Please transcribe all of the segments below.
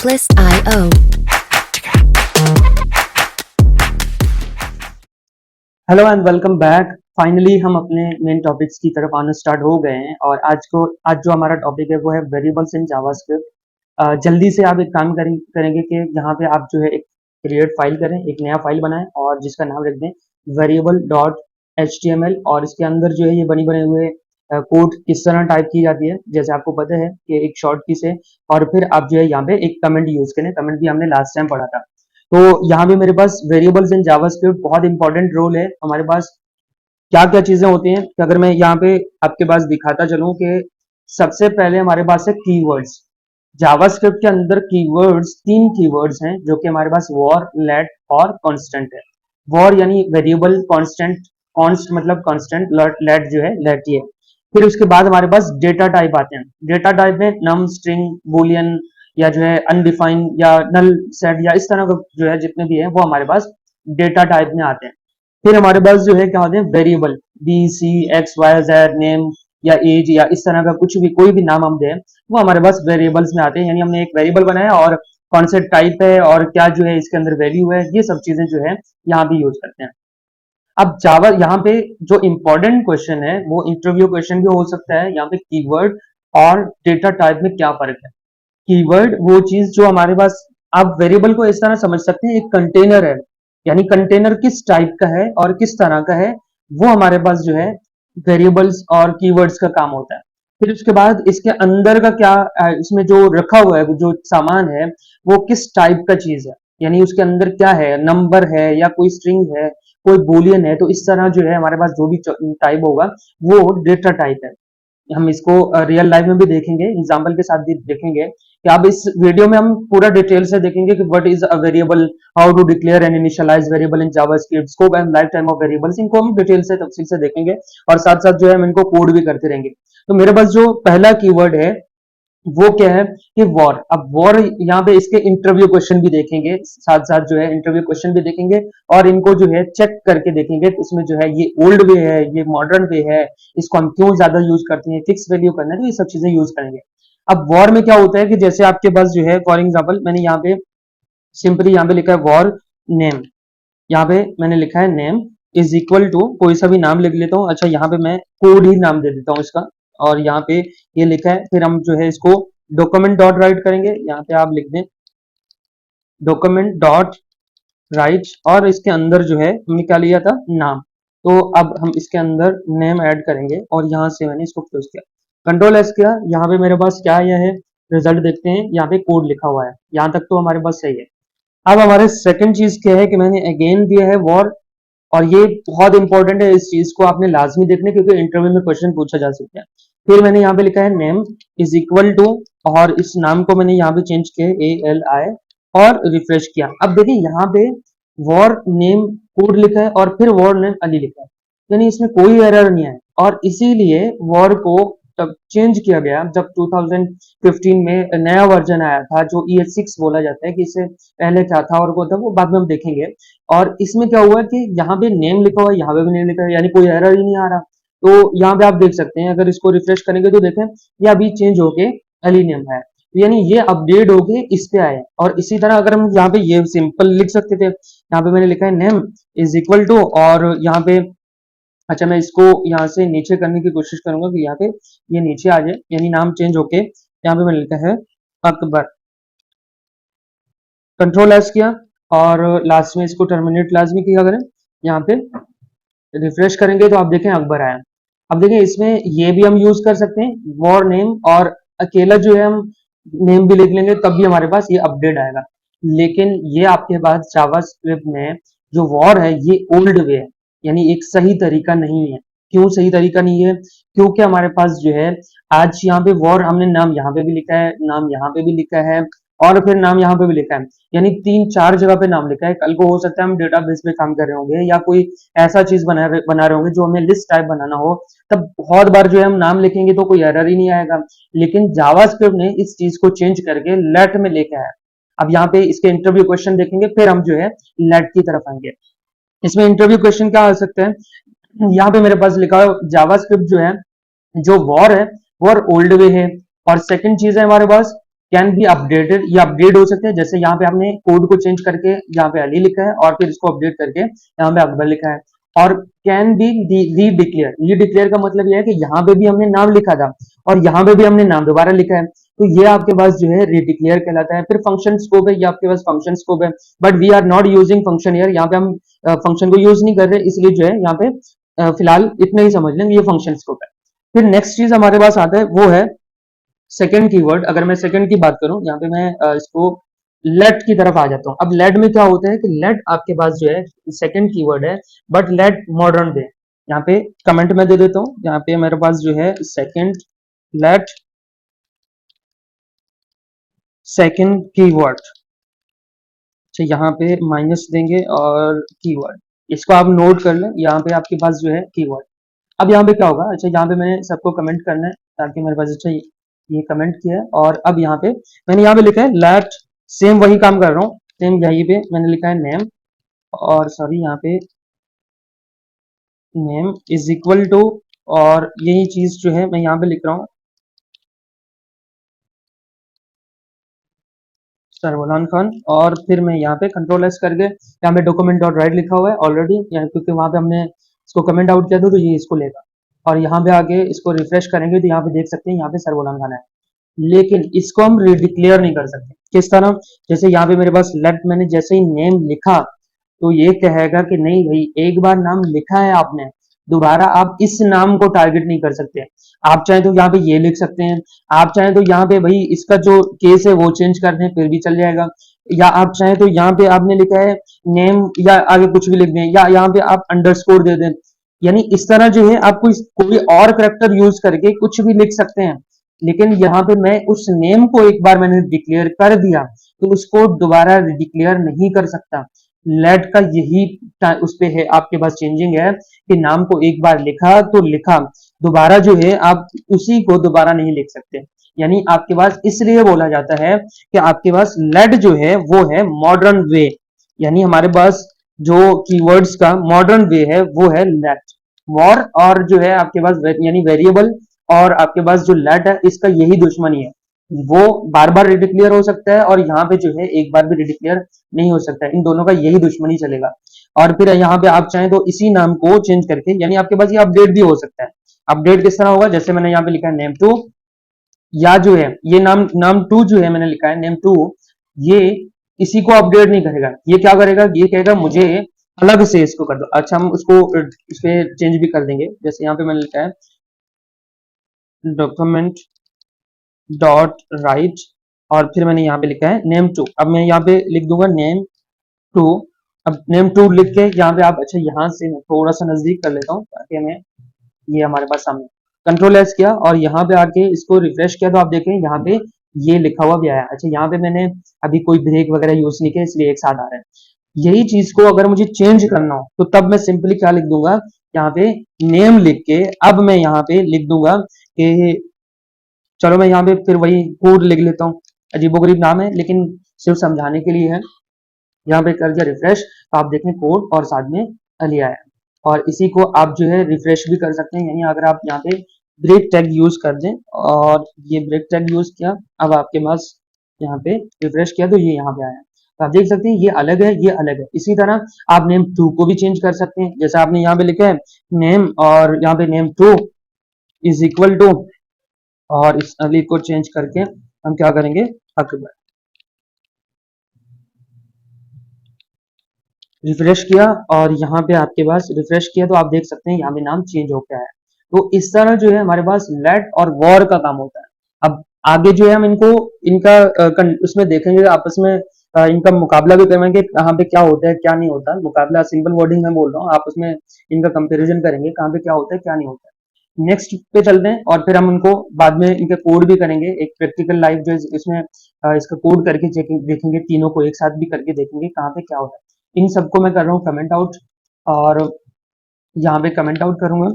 Checklist.io. Hello and welcome back. Finally हम अपने main topics की तरफ आना स्टार्ट हो गए हैं और आज जो हमारा टॉपिक है वो है वेरिएबल्स इन जावास्क्रिप्ट। जल्दी से आप एक काम करेंगे कि यहाँ पे आप जो है एक क्रिएट फाइल करें, एक नया फाइल बनाएं और जिसका नाम रख दें वेरिएबल डॉट HTML। और इसके अंदर जो है ये बने हुए कोड किस तरह टाइप की जाती है, जैसे आपको पता है कि एक शॉर्ट की से, और फिर आप जो है यहाँ पे एक कमेंट यूज करें। कमेंट भी हमने लास्ट टाइम पढ़ा था। तो यहाँ पे मेरे पास वेरिएबल्स इन जावास्क्रिप्ट बहुत इंपॉर्टेंट रोल है। हमारे पास क्या क्या चीजें होती हैं कि अगर मैं यहाँ पे आपके पास दिखाता चलूं कि सबसे पहले हमारे पास है कीवर्ड्स। जावास्क्रिप्ट के अंदर कीवर्ड्स, तीन कीवर्ड्स हैं जो कि हमारे पास वॉर, लेट और कांस्टेंट है। वॉर यानी वेरिएबल, कांस्टेंट, कॉन्स्ट मतलब कांस्टेंट, लेट जो है लेट ही है। फिर उसके बाद हमारे पास डेटा टाइप आते हैं। डेटा टाइप में नम, स्ट्रिंग, बूलियन या जो है अनडिफाइंड या नल सेट या इस तरह का जो है जितने भी है वो हमारे पास डेटा टाइप में आते हैं। फिर हमारे पास जो है क्या होते हैं वेरिएबल, बी, सी, एक्स, वाई, जेड, नेम या एज या इस तरह का कुछ भी, कोई भी नाम हम दें वो हमारे पास वेरिएबल्स में आते हैं। यानी हमने एक वेरिएबल बनाया और कौन से टाइप है और क्या जो है इसके अंदर वैल्यू है, ये सब चीजें जो है यहाँ भी यूज करते हैं। अब जावा यहाँ पे जो इंपॉर्टेंट क्वेश्चन है वो इंटरव्यू क्वेश्चन भी हो सकता है। यहाँ पे कीवर्ड और डेटा टाइप में क्या फर्क है। कीवर्ड वो चीज जो हमारे पास, आप वेरिएबल को इस तरह समझ सकते हैं एक कंटेनर है, यानी कंटेनर किस टाइप का है और किस तरह का है वो हमारे पास जो है वेरिएबल्स और कीवर्ड्स का काम होता है। फिर उसके बाद इसके अंदर का क्या, इसमें जो रखा हुआ है, जो सामान है वो किस टाइप का चीज है, यानी उसके अंदर क्या है, नंबर है या कोई स्ट्रिंग है, कोई बूलियन है। तो इस तरह जो है हमारे पास जो भी टाइप होगा वो डेटा टाइप है। हम इसको रियल लाइफ में भी देखेंगे, एग्जांपल के साथ भी देखेंगे कि अब इस वीडियो में हम पूरा डिटेल से देखेंगे कि what is a variable, how to declare and initialize variable in JavaScript, scope and life time of variables. इनको हम डिटेल से तफसील से देखेंगे और साथ साथ जो है हम इनको कोड भी करते रहेंगे। तो मेरे पास जो पहला कीवर्ड है वो क्या है कि वॉर। अब वॉर यहाँ पे इसके इंटरव्यू क्वेश्चन भी देखेंगे, साथ साथ जो है इंटरव्यू क्वेश्चन भी देखेंगे और इनको जो है चेक करके देखेंगे इसमें जो है ये ओल्ड वे है, ये मॉडर्न वे है, इसको हम क्यों ज्यादा यूज करते हैं, फिक्स वैल्यू करना है, तो ये सब चीजें यूज करेंगे। अब वॉर में क्या होता है कि जैसे आपके पास जो है फॉर एग्जाम्पल मैंने यहाँ पे सिंपली यहाँ पे लिखा है वॉर नेम। यहाँ पे मैंने लिखा है नेम इज इक्वल टू, कोई सा भी नाम लिख लेता हूँ। अच्छा, यहाँ पे मैं कोड ही नाम दे देता हूँ इसका, और यहाँ पे ये लिखा है। फिर हम जो है इसको डॉक्यूमेंट डॉट राइट करेंगे। यहाँ पे आप लिख दें डॉक्यूमेंट डॉट राइट, और इसके अंदर जो है हमने क्या लिया था, नाम। तो अब हम इसके अंदर नेम ऐड करेंगे और यहाँ से मैंने इसको क्लोज किया, कंट्रोल एस किया। यहाँ पे मेरे पास क्या आया है, रिजल्ट देखते हैं। यहाँ पे कोड लिखा हुआ है, यहाँ तक तो हमारे पास सही है। अब हमारे सेकंड चीज क्या है कि मैंने अगेन दिया है वॉर, और ये बहुत इंपॉर्टेंट है, इस चीज को आपने लाजमी देखना क्योंकि इंटरव्यू में क्वेश्चन पूछा जा सकता है। फिर मैंने यहाँ पे लिखा है नेम इज इक्वल टू, और इस नाम को मैंने यहाँ पे चेंज किया ALI और रिफ्रेश किया। अब देखिए यहाँ पे वॉर नेम कोड लिखा है और फिर वॉर नेम अली लिखा है, यानी इसमें कोई एरर नहीं है। और इसीलिए वॉर को तब चेंज किया गया जब 2015 में नया वर्जन आया था जो ES6 बोला जाता है, कि इससे पहले क्या था और वो था वो बाद में हम देखेंगे। और इसमें क्या हुआ कि यहाँ पे नेम लिखा हुआ है, यहाँ पे भी नेम लिखा है, यानी कोई एरर ही नहीं आ रहा। तो यहाँ पे आप देख सकते हैं, अगर इसको रिफ्रेश करेंगे तो देखें ये अभी चेंज होके अली नेम है, यानी ये अपडेट होके इस पे आए। और इसी तरह अगर हम यहाँ पे ये सिंपल लिख सकते थे, यहाँ पे मैंने लिखा है नेम इज इक्वल टू, और यहाँ पे अच्छा मैं इसको यहाँ से नीचे करने की कोशिश करूंगा कि यहाँ पे ये नीचे आ जाए, यानी नाम चेंज होके यहाँ पे मैंने लिखा है अकबर। कंट्रोल एस किया और लास्ट में इसको टर्मिनेट लाजमी किया करें। यहाँ पे रिफ्रेश करेंगे तो आप देखें अकबर आया। अब देखें इसमें ये भी हम यूज कर सकते हैं वॉर नेम, और अकेला जो है हम नेम भी लिख लेंगे तब भी हमारे पास ये अपडेट आएगा। लेकिन ये आपके पास जावास्क्रिप्ट में जो वॉर है ये ओल्ड वे है, यानी एक सही तरीका नहीं है। क्यों सही तरीका नहीं है? क्योंकि हमारे पास जो है आज यहाँ पे वॉर हमने नाम यहाँ पे भी लिखा है, नाम यहाँ पे भी लिखा है, और फिर नाम यहाँ पे भी लिखा है, यानी 3-4 जगह पे नाम लिखा है। कल को हो सकता है हम डेटाबेस पे काम कर रहे होंगे या कोई ऐसा चीज बना रहे होंगे जो हमें लिस्ट टाइप बनाना हो, तब बहुत बार जो है हम नाम लिखेंगे तो कोई एरर ही नहीं आएगा। लेकिन जावास्क्रिप्ट ने इस चीज को चेंज करके लेट में लेके आया। अब यहाँ पे इसके इंटरव्यू क्वेश्चन देखेंगे, फिर हम जो है लेट की तरफ आएंगे। इसमें इंटरव्यू क्वेश्चन क्या आ सकता है, यहाँ पे मेरे पास लिखा है जावास्क्रिप्ट जो है, जो वॉर है वॉर ओल्ड वे है। और सेकंड चीज है हमारे पास कैन बी अपडेटेड, ये अपडेट हो सकते हैं, जैसे यहाँ पे आपने कोड को चेंज करके यहाँ पे अली लिखा है और फिर इसको अपडेट करके यहाँ पे अकबर लिखा है। और कैन बी री डिक्लेयर, री डिक्लेयर का मतलब यह है कि यहाँ पे भी हमने नाम लिखा था और यहाँ पे भी हमने नाम दोबारा लिखा है, तो ये आपके पास जो है री डिक्लेयर कहलाता है। फिर फंक्शन स्कोप है, ये आपके पास फंक्शन स्कोप है, but we are not using function here, यहाँ पे हम फंक्शन को यूज नहीं कर रहे, इसलिए जो है यहाँ पे फिलहाल इतना ही समझ लेंगे, ये फंक्शन स्कोप है। फिर नेक्स्ट चीज हमारे पास आता है वो है सेकंड कीवर्ड। अगर मैं सेकंड की बात करूं, यहाँ पे मैं इसको लेट की तरफ आ जाता हूँ। अब लेट में क्या होता है कि लेट आपके पास जो है सेकंड कीवर्ड है, बट लेट मॉडर्न डे, यहाँ पे कमेंट में दे देता हूँ, यहाँ पे मेरे पास जो है सेकंड लेट सेकंड कीवर्ड, अच्छा यहाँ पे माइनस देंगे और कीवर्ड, इसको आप नोट कर लें, यहाँ पे आपके पास जो है कीवर्ड। अब यहाँ पे क्या होगा, अच्छा यहाँ पे मैंने सबको कमेंट करना है ताकि मेरे पास, अच्छा ये कमेंट किया है और अब यहाँ पे मैंने यहाँ पे लिखा है लेट, सेम वही काम कर रहा हूँ, सेम यहीं पे मैंने लिखा है नेम, और सॉरी यहाँ पे नेम इज इक्वल टू, और यही चीज जो है मैं यहाँ पे लिख रहा हूँ सरवलान खान, और फिर मैं यहाँ पे कंट्रोल एस करके यहाँ पे डॉक्यूमेंट डॉट राइट लिखा हुआ है ऑलरेडी, यहाँ क्योंकि वहां पे हमने इसको कमेंट आउट किया था तो ये इसको लेगा, और यहाँ पे आके इसको रिफ्रेश करेंगे तो यहाँ पे देख सकते हैं यहाँ पे सरवलान खान है, लेकिन इसको हम रिडिक्लेयर नहीं कर सकते। किस तरह, जैसे यहाँ पे मेरे पास लेट मैंने जैसे ही नेम लिखा तो ये कहेगा कि नहीं भाई एक बार नाम लिखा है आपने, दोबारा आप इस नाम को टारगेट नहीं कर सकते। आप चाहे तो यहाँ पे ये लिख सकते हैं, आप चाहे तो यहाँ पे भाई इसका जो केस है वो चेंज कर दें फिर भी चल जाएगा, या आप चाहे तो यहाँ पे आपने लिखा है नेम या आगे कुछ भी लिख दें, या यहाँ पे आप अंडरस्कोर दे दें, यानी इस तरह जो है आप कोई और करेक्टर यूज करके कुछ भी लिख सकते हैं। लेकिन यहाँ पे मैं उस नेम को एक बार मैंने डिक्लेयर कर दिया तो उसको दोबारा डिक्लेयर नहीं कर सकता। लेट का यही उस पे है, आपके पास चेंजिंग है कि नाम को एक बार लिखा तो लिखा, दोबारा जो है आप उसी को दोबारा नहीं लिख सकते। यानी आपके पास इसलिए बोला जाता है कि आपके पास लेट जो है वो है मॉडर्न वे, यानी हमारे पास जो कीवर्ड्स का मॉडर्न वे है वो है लेट। वॉर और जो है आपके पास यानी वेरिएबल और आपके पास जो लेट है इसका यही दुश्मनी है, वो बार बार रिडिक्लेयर हो सकता है और यहाँ पे जो है एक बार भी रिडिक्लेयर नहीं हो सकता है, इन दोनों का यही दुश्मनी चलेगा। और फिर यहाँ पे आप चाहें तो इसी नाम को चेंज करके, यानी आपके पास ये अपडेट भी हो सकता है। अपडेट किस तरह होगा, जैसे मैंने यहाँ पे लिखा है नेम टू, या जो है ये नाम नाम टू जो है मैंने लिखा है नेम टू, ये इसी को अपडेट नहीं करेगा, ये क्या करेगा, ये कहेगा मुझे अलग से इसको कर दो। अच्छा हम उसको इस पे चेंज भी कर देंगे, जैसे यहाँ पे मैंने लिखा है डॉक्यूमेंट डॉट राइट, और फिर मैंने यहाँ पे लिखा है नेम टू, अब मैं यहाँ पे लिख दूंगा नेम टू। अब नेम टू लिख के यहाँ पे आप, अच्छा यहाँ से मैं थोड़ा सा नजदीक कर लेता हूँ ताकि हमें ये हमारे पास सामने, कंट्रोल एस किया और यहाँ पे आके इसको रिफ्रेश किया तो आप देखें यहाँ पे ये लिखा हुआ भी आया। अच्छा यहाँ पे मैंने अभी कोई ब्रेक वगैरह यूज नहीं किया इसलिए एक साथ आ रहा है। यही चीज को अगर मुझे चेंज करना हो तो तब मैं सिंपली क्या लिख दूंगा, यहाँ पे नेम लिख के अब मैं यहाँ पे लिख दूंगा कि, चलो मैं यहाँ पे फिर वही कोड लिख लेता हूँ, अजीबोगरीब नाम है लेकिन सिर्फ समझाने के लिए है। यहाँ पे कर दिया रिफ्रेश तो आप देखें कोड और साथ में अली आया, और इसी को आप जो है रिफ्रेश भी कर सकते हैं, यानी अगर आप यहाँ पे ब्रेक टैग यूज कर दें और ये ब्रेक टैग यूज किया, अब आपके पास यहाँ पे रिफ्रेश किया तो ये यहाँ पे आया, तो आप देख सकते हैं ये अलग है ये अलग है। इसी तरह आप नेम टू को भी चेंज कर सकते हैं, जैसे आपने यहाँ पे लिखा है नेम और यहाँ पे name two is equal to, और इस अली को चेंज करके हम क्या करेंगे अकबर, रिफ्रेश किया और यहाँ पे आपके पास रिफ्रेश किया तो आप देख सकते हैं यहाँ पे नाम चेंज हो गया है। तो इस तरह जो है हमारे पास लेट और वॉर का काम होता है। अब आगे जो है हम इनको इनका उसमें देखेंगे आपस में, इनका मुकाबला भी करेंगे कहाँ पे क्या होता है क्या नहीं होता, मुकाबला सिंपल वर्डिंग में बोल रहा हूँ, आपस में इनका कंपेरिजन करेंगे कहाँ पे क्या होता है क्या नहीं होता है। नेक्स्ट पे चलते हैं और फिर हम इनको बाद में इनके कोड भी करेंगे, एक प्रैक्टिकल लाइफ जो इसमें इसका कोड करके देखेंगे, तीनों को एक साथ भी करके देखेंगे कहाँ पे क्या होता है। इन सबको मैं कर रहा हूँ कमेंट आउट, और यहाँ पे कमेंट आउट करूंगा,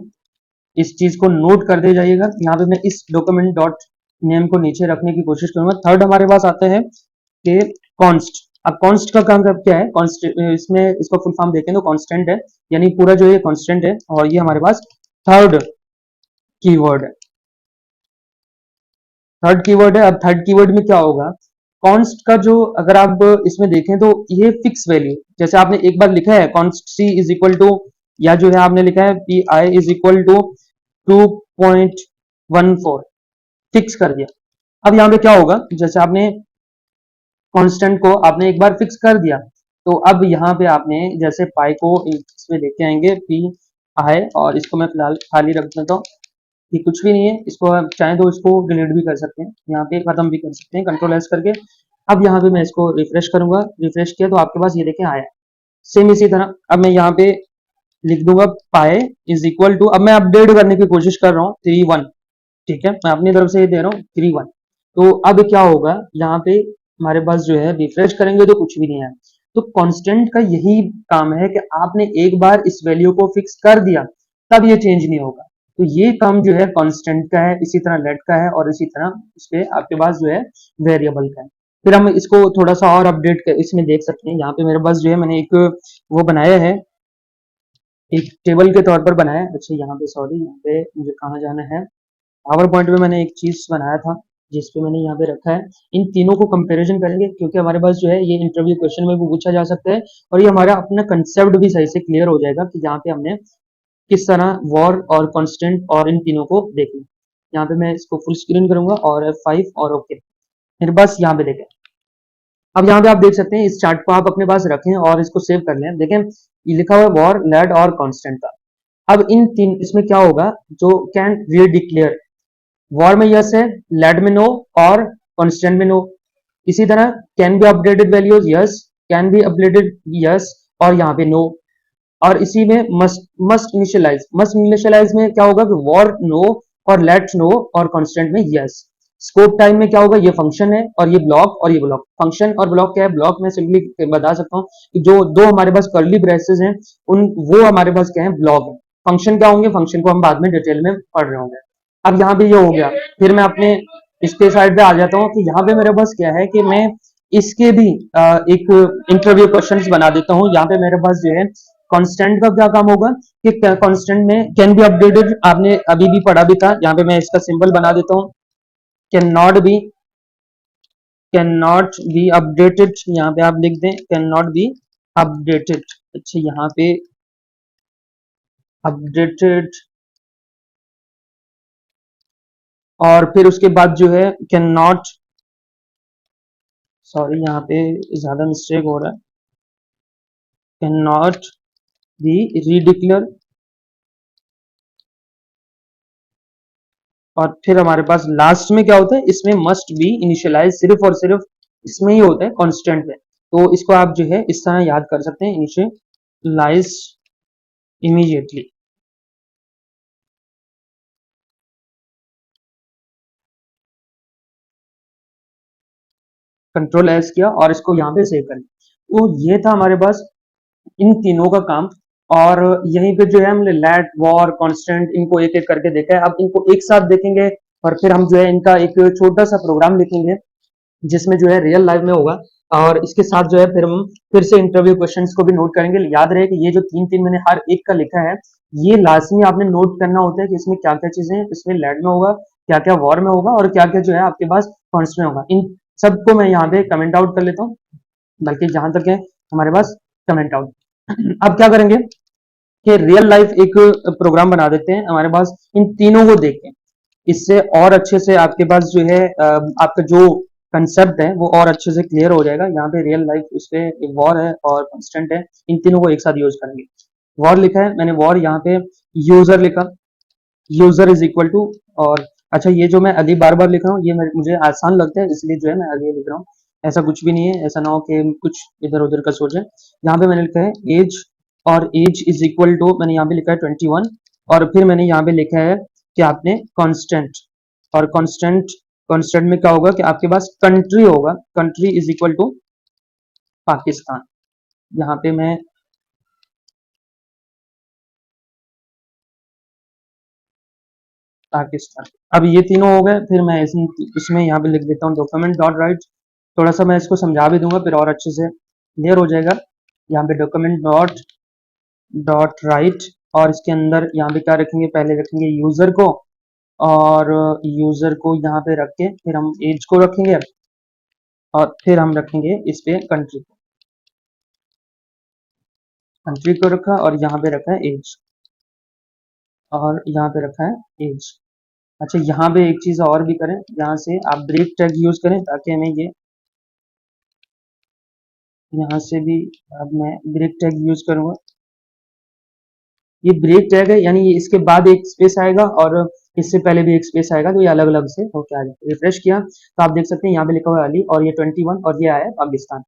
इस चीज को नोट कर दे जाइएगा। यहाँ पे मैं इस डॉक्यूमेंट डॉट नेम को नीचे रखने की कोशिश करूंगा। थर्ड हमारे पास आता है कि कॉन्स्ट। अब कॉन्स्ट का काम क्या है, कॉन्स्ट इसमें इसका फुल फॉर्म देखें तो कांस्टेंट है, यानी पूरा जो है कांस्टेंट है, और ये हमारे पास थर्ड कीवर्ड है। थर्ड कीवर्ड है। अब थर्ड कीवर्ड में क्या होगा, कॉन्स्ट का जो अगर आप इसमें देखें तो ये फिक्स वैल्यू, जैसे आपने एक बार लिखा है const C is equal to, या जो है आपने लिखा है pi is equal to 2.14, fix कर दिया। अब यहाँ पे क्या होगा, जैसे आपने कांस्टेंट को आपने एक बार फिक्स कर दिया, तो अब यहाँ पे आपने जैसे पाई को इसमें लेके आएंगे पी आई, और इसको मैं फिलहाल खाली रख देता हूँ, ये कुछ भी नहीं है, इसको आप चाहें तो इसको डिलीट भी कर सकते हैं, यहाँ पे खत्म भी कर सकते हैं कंट्रोल एस करके। अब यहाँ पे मैं इसको रिफ्रेश करूंगा, रिफ्रेश किया तो आपके पास ये देखें आया। सेम इसी तरह अब मैं यहाँ पे लिख दूंगा पाई इज इक्वल टू, अब मैं अपडेट करने की कोशिश कर रहा हूँ 3.1, ठीक है, मैं अपनी तरफ से ये दे रहा हूँ 3.1। तो अब क्या होगा, यहाँ पे हमारे पास जो है रिफ्रेश करेंगे तो कुछ भी नहीं है। तो कांस्टेंट का यही काम है कि आपने एक बार इस वैल्यू को फिक्स कर दिया, तब ये चेंज नहीं होगा। तो ये काम जो है कांस्टेंट का है, इसी तरह लेट का है, और इसी तरह इस पे आपके पास जो है वेरिएबल का है। फिर हम इसको थोड़ा सा और अपडेट कर इसमें देख सकते हैं। यहाँ पे मेरे पास जो है मैंने एक वो बनाया है, एक टेबल के तौर पर बनाया है। अच्छा यहाँ पे सॉरी, यहाँ पे मुझे कहाँ जाना है, पावर पॉइंट में मैंने एक चीज बनाया था जिस पे मैंने यहाँ पे रखा है। इन तीनों को कंपैरिजन करेंगे, क्योंकि हमारे पास जो है ये इंटरव्यू क्वेश्चन में भी पूछा जा सकता है, और ये हमारा अपना कंसेप्ट भी सही से क्लियर हो जाएगा कि यहाँ पे हमने किस तरह वॉर और कांस्टेंट और इन तीनों को देखना। यहाँ पे मैं इसको फुल स्क्रीन करूंगा और F5 और ओके, मेरे पास यहाँ पे देखें। अब यहाँ पे आप देख सकते हैं, इस चार्ट को आप अपने पास रखें और इसको सेव कर लें। देखें ये लिखा हुआ है वॉर, लेड और कांस्टेंट का। अब इन तीन इसमें क्या होगा, जो कैन रीडिक्लेयर, वॉर में यस है, लेड में नो, और कांस्टेंट में नो। इसी तरह can be updated values yes, can be updated yes, और यहाँ पे नो। और इसी में must must initialize, must initialize में क्या होगा कि वॉर नो और लेट्स नो, और कांस्टेंट में यस। स्कोप टाइम में क्या होगा, ये फंक्शन है और ये ब्लॉक, और ये ब्लॉक। फंक्शन और ब्लॉक क्या है, ब्लॉक में सिंपली बता सकता हूँ कि जो दो हमारे पास कर्ली ब्रेसेस हैं, उन वो हमारे पास क्या है, ब्लॉक है। फंक्शन क्या होंगे, फंक्शन को हम बाद में डिटेल में पढ़ रहे होंगे। अब यहाँ पे ये हो गया, फिर मैं अपने इसके साइड पे आ जाता हूँ कि यहाँ पे मेरे पास क्या है कि मैं इसके भी एक इंटरव्यू क्वेश्चंस बना देता हूँ। यहाँ पे मेरे पास जो है कांस्टेंट का क्या काम होगा कि कांस्टेंट में कैन बी अपडेटेड, आपने अभी भी पढ़ा भी था। यहाँ पे मैं इसका सिंबल बना देता हूँ, कैन नॉट बी अपडेटेड, यहाँ पे आप लिख दें कैन नॉट बी अपडेटेड। अच्छा यहाँ पे अपडेटेड, और फिर उसके बाद जो है कैन नॉट, सॉरी यहाँ पे ज्यादा मिस्टेक हो रहा है, कैन नॉट बी रीडिक्लेयर। और फिर हमारे पास लास्ट में क्या होता है, इसमें मस्ट बी इनिशियलाइज, सिर्फ और सिर्फ इसमें ही होता है कांस्टेंट में। तो इसको आप जो है इस तरह याद कर सकते हैं, इनिशियलाइज इमीडिएटली। कंट्रोल एस किया और इसको यहाँ पे सेव कर। तो ये था हमारे पास इन तीनों का काम। और यहीं पे जो है हमने लेट, वॉर, कांस्टेंट, इनको एक एक करके देखा है। अब इनको एक साथ देखेंगे और फिर हम जो है इनका एक छोटा सा प्रोग्राम लिखेंगे जिसमें जो है रियल लाइफ में होगा, और इसके साथ जो है फिर हम फिर से इंटरव्यू क्वेश्चंस को भी नोट करेंगे। याद रहे कि ये जो तीन तीन मैंने हर एक का लिखा है, ये लाजमी आपने नोट करना होता है कि इसमें क्या क्या चीजें इसमें लैड में होगा, क्या क्या वॉर में होगा, और क्या क्या जो है आपके पास कॉन्स्ट में होगा। इन सबको मैं यहाँ पे कमेंट आउट कर लेता हूँ, बल्कि जहां तक है हमारे पास कमेंट आउट। अब क्या करेंगे कि रियल लाइफ एक प्रोग्राम बना देते हैं हमारे पास इन तीनों को देख के। इससे और अच्छे से आपके पास जो है आपका जो कंसेप्ट है वो और अच्छे से क्लियर हो जाएगा। यहाँ पे रियल लाइफ उस पे वॉर है और कांस्टेंट है, इन तीनों को एक साथ यूज करेंगे। वॉर लिखा है मैंने, वॉर यहाँ पे यूजर लिखा, यूजर इज इक्वल टू, और अच्छा ये जो मैं अभी बार बार लिख रहा हूँ ये मुझे आसान लगता है इसलिए जो है मैं आगे लिख रहा हूँ। ऐसा कुछ भी नहीं है, ऐसा ना हो कि कुछ इधर उधर का सोचे। यहाँ पे मैंने लिखा है एज, और एज इज इक्वल टू मैंने यहाँ पे लिखा है 21, और फिर मैंने यहाँ पे लिखा है कि आपने कांस्टेंट, और कांस्टेंट कांस्टेंट में क्या होगा कि आपके पास कंट्री होगा, country is equal to Pakistan. यहाँ पे मैं पाकिस्तान। अब ये तीनों हो गए, फिर मैं इसमें यहाँ पे लिख देता हूँ डॉक्यूमेंट डॉट राइट। थोड़ा सा मैं इसको समझा भी दूंगा फिर और अच्छे से क्लियर हो जाएगा। यहाँ पे डॉक्यूमेंट डॉट डॉट राइट, और इसके अंदर यहाँ पे क्या रखेंगे, पहले रखेंगे यूजर को, और यूजर को यहाँ पे रख के फिर हम एज को रखेंगे और फिर हम रखेंगे इस पे कंट्री को। कंट्री को रखा और यहाँ पे रखा है एज और यहाँ पे रखा है एज। अच्छा, यहाँ पे एक चीज और भी करें, यहाँ से आप ब्रेक टैग यूज करें ताकि हमें ये यहाँ से भी, अब मैं ब्रेक टैग यूज करूंगा। ये ब्रेक टैग है, यानी ये इसके बाद एक स्पेस आएगा और इससे पहले भी एक स्पेस आएगा, तो ये अलग अलग से होके आ जाएगा। रिफ्रेश किया तो आप देख सकते हैं यहाँ पे लिखा हुआ है अली और ये 21 और ये आया है पाकिस्तान।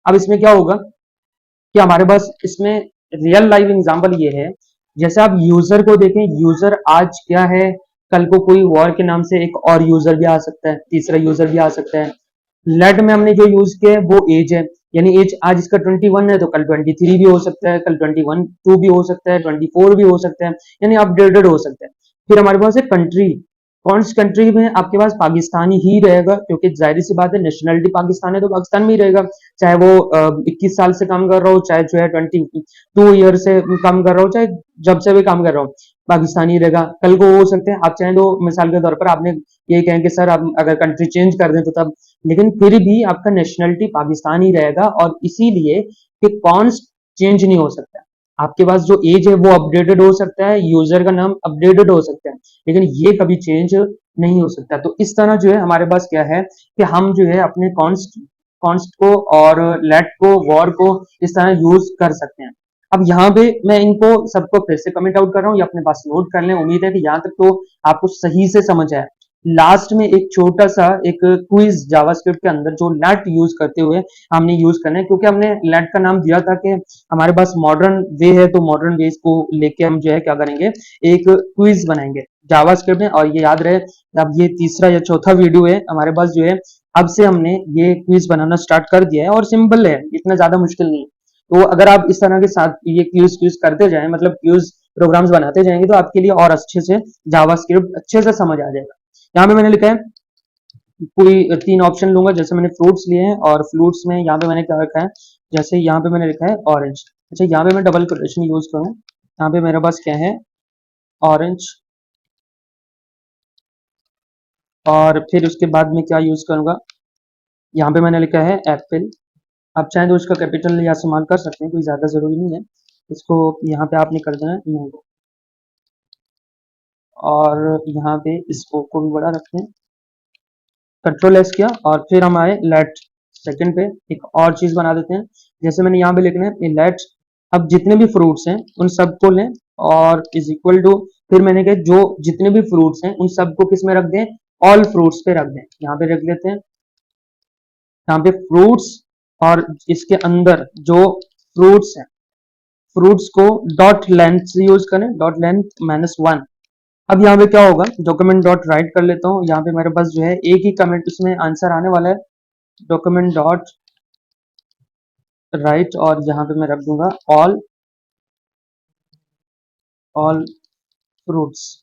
अब इसमें क्या होगा कि हमारे पास इसमें रियल लाइव एग्जांपल ये है, जैसे आप यूजर को देखें, यूजर आज क्या है, कल को कोई वॉर के नाम से एक और यूजर भी आ सकता है, तीसरा यूजर भी आ सकता है। लेट में हमने जो यूज किया है वो एज है, यानी एज आज इसका 21 है तो कल 23 भी हो सकता है, कल 21 भी हो सकता है, 24 भी हो सकता है, यानी अपडेटेड हो सकता है। फिर हमारे पास है कंट्री। कौन सी कंट्री में आपके पास पाकिस्तानी ही रहेगा, क्योंकि जाहिर सी बात है नेशनलिटी पाकिस्तान है तो पाकिस्तान में ही रहेगा, चाहे वो 21 साल से काम कर रहा हो, चाहे जो है 22 ईयर से काम कर रहा हो, चाहे जब से भी काम कर रहा हो, पाकिस्तानी रहेगा। कल को हो सकते हैं आप चाहें तो मिसाल के तौर पर आपने ये कहें कि सर आप अगर कंट्री चेंज कर दें तो तब, लेकिन फिर भी आपका नेशनलिटी पाकिस्तान ही रहेगा और इसीलिए कि कॉन्स्ट चेंज नहीं हो सकता। आपके पास जो एज है वो अपडेटेड हो सकता है, यूजर का नाम अपडेटेड हो सकता है, लेकिन ये कभी चेंज नहीं हो सकता। तो इस तरह जो है हमारे पास क्या है कि हम जो है अपने कॉन्स्ट कॉन्स्ट को और लेट को, वॉर को इस तरह यूज कर सकते हैं। अब यहाँ पे मैं इनको सबको फिर से कमेंट आउट कर रहा हूँ, ये अपने पास नोट कर लें। उम्मीद है कि यहाँ तक तो आपको सही से समझ आया। लास्ट में एक छोटा सा एक क्विज जावास्क्रिप्ट के अंदर जो लेट यूज करते हुए हमने यूज करना है, क्योंकि हमने लेट का नाम दिया था कि हमारे पास मॉडर्न वे है, तो मॉडर्न वेज को लेके हम जो है क्या करेंगे, एक क्विज बनाएंगे जावास्क्रिप्ट में। और ये याद रहे, अब ये तीसरा या चौथा वीडियो है हमारे पास जो है, अब से हमने ये क्विज बनाना स्टार्ट कर दिया है और सिंपल है, इतना ज्यादा मुश्किल नहीं है। तो अगर आप इस तरह के साथ ये क्यूज क्यूज करते जाएं, मतलब क्यूज प्रोग्राम्स बनाते जाएंगे, तो आपके लिए और अच्छे से जावास्क्रिप्ट अच्छे से समझ आ जाएगा। यहाँ पे मैंने लिखा है कोई 3 ऑप्शन लूंगा, जैसे मैंने फ्रूट्स लिए हैं और फ्रूट्स में यहाँ पे मैंने क्या रखा है, जैसे यहाँ पे मैंने लिखा है ऑरेंज। अच्छा, यहाँ पे मैं डबल कोटेशन यूज करूँ, यहाँ पे मेरे पास क्या है, ऑरेंज, और फिर उसके बाद में क्या यूज करूंगा, यहाँ पे मैंने लिखा है एप्पल। आप चाहें तो उसका कैपिटल या इस्तेमाल कर सकते हैं, कोई ज्यादा जरूरी नहीं है। इसको यहाँ पे आपने कर देना है मैंगो, और यहाँ पे इसको को भी बड़ा रखते हैं, कंट्रोल एस किया और फिर हम आए लेट सेकंड पे, एक और चीज बना देते हैं। जैसे मैंने यहाँ पे लिखना है लेट, अब जितने भी फ्रूट्स हैं उन सबको लें और इज इक्वल टू, फिर मैंने कहा जो जितने भी फ्रूट्स हैं उन सबको किस में रख दें, ऑल फ्रूट्स पे रख दें। यहाँ पे रख लेते हैं, यहाँ पे फ्रूट्स, और इसके अंदर जो फ्रूट्स हैं, फ्रूट्स को डॉट लेंथ से यूज करें, डॉट लेंथ -1। अब यहाँ पे क्या होगा, डॉक्यूमेंट डॉट राइट कर लेता हूँ, यहाँ पे मेरे पास जो है एक ही कमेंट उसमें आंसर आने वाला है, डॉक्यूमेंट डॉट राइट, और यहाँ पे मैं रख दूंगा ऑल फ्रूट्स।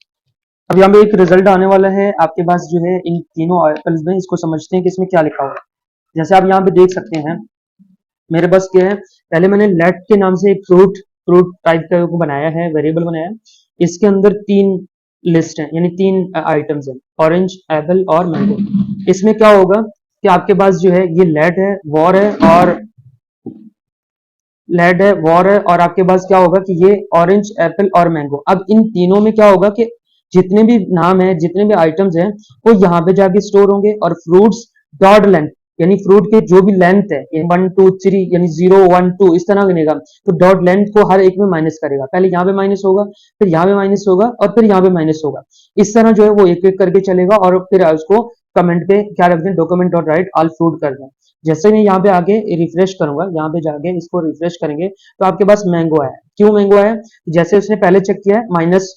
अब यहाँ पे एक रिजल्ट आने वाला है आपके पास जो है इन तीनों आर्टिकल्स में। इसको समझते हैं कि इसमें क्या लिखा हुआ है। जैसे आप यहाँ पे देख सकते हैं, मेरे पास क्या है, पहले मैंने लेट के नाम से एक फ्रूट फ्रूट टाइप का को बनाया है, वेरिएबल बनाया है। इसके अंदर 3 लिस्ट है, यानी 3 आइटम्स है, ऑरेंज, एप्पल और मैंगो। इसमें क्या होगा कि आपके पास जो है ये लेट है, वॉर है, और लेड है, वॉर है, और आपके पास क्या होगा कि ये ऑरेंज, एप्पल और मैंगो। अब इन तीनों में क्या होगा कि जितने भी नाम है, जितने भी आइटम्स हैं, वो यहाँ पे जाके स्टोर होंगे, और फ्रूट्स डॉट लेंथ, यानी फ्रूट के जो भी लेंथ है, 1 2 3, यानी 0 1 2 इस तरह गिनेगा, तो डॉट लेंथ को हर एक में माइनस करेगा। पहले यहाँ पे माइनस होगा, फिर यहाँ पे माइनस होगा, और फिर यहाँ पे माइनस होगा। इस तरह जो है वो एक एक करके चलेगा, और फिर उसको कमेंट पे क्या रख दें, document dot right all fruit कर दें। जैसे मैं यहाँ पे आगे रिफ्रेश करूंगा, यहाँ पे जाके इसको रिफ्रेश करेंगे तो आपके पास मैंगो आया। क्यों मैंगो आया, जैसे उसने पहले चेक किया है, माइनस,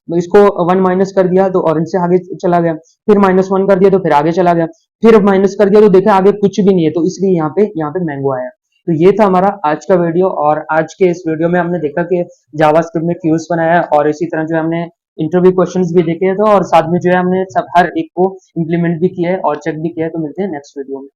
इसको 1 माइनस कर दिया तो ऑरेंज से आगे चला गया, फिर -1 कर दिया तो फिर आगे चला गया, फिर माइनस कर दिया तो देखा आगे कुछ भी नहीं है, तो इसलिए यहाँ पे मैंगो आया। तो ये था हमारा आज का वीडियो, और आज के इस वीडियो में हमने देखा कि जावास्क्रिप्ट में क्यूज बनाया, और इसी तरह जो है हमने इंटरव्यू क्वेश्चंस भी देखे, तो और साथ में जो है हमने सब हर एक को इम्प्लीमेंट भी किया है और चेक भी किया है। तो मिलते हैं नेक्स्ट वीडियो में।